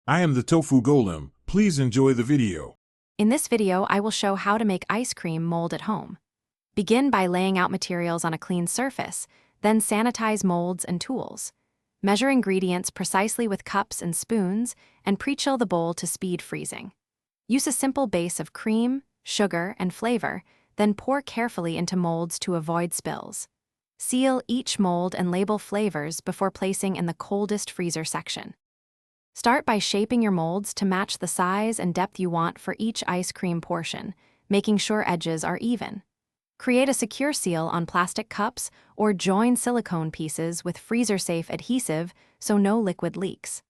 I am the Tofu Golem. Please enjoy the video. In this video, I will show how to make ice cream mold at home. Begin by laying out materials on a clean surface, then sanitize molds and tools. Measure ingredients precisely with cups and spoons, and pre-chill the bowl to speed freezing. Use a simple base of cream, sugar, and flavor, then pour carefully into molds to avoid spills. Seal each mold and label flavors before placing in the coldest freezer section. Start by shaping your molds to match the size and depth you want for each ice cream portion, making sure edges are even. Create a secure seal on plastic cups or join silicone pieces with freezer-safe adhesive so no liquid leaks.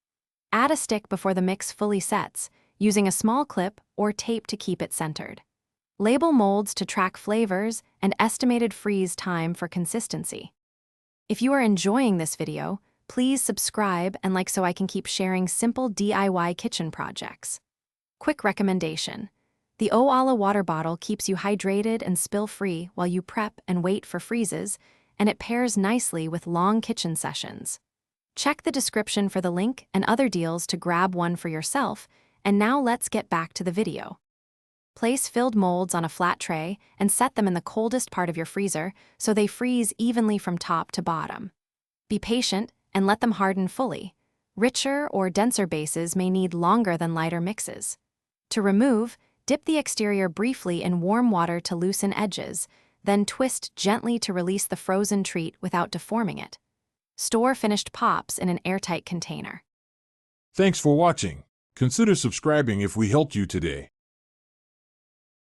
Add a stick before the mix fully sets, using a small clip or tape to keep it centered. Label molds to track flavors and estimated freeze time for consistency. If you are enjoying this video, please subscribe and like so I can keep sharing simple DIY kitchen projects. Quick recommendation: the Owala water bottle keeps you hydrated and spill-free while you prep and wait for freezes, and it pairs nicely with long kitchen sessions. Check the description for the link and other deals to grab one for yourself, and now let's get back to the video. Place filled molds on a flat tray and set them in the coldest part of your freezer so they freeze evenly from top to bottom. Be patient and let them harden fully. Richer or denser bases may need longer than lighter mixes. To remove, dip the exterior briefly in warm water to loosen edges, then twist gently to release the frozen treat without deforming it. Store finished pops in an airtight container. Thanks for watching. Consider subscribing if we helped you today.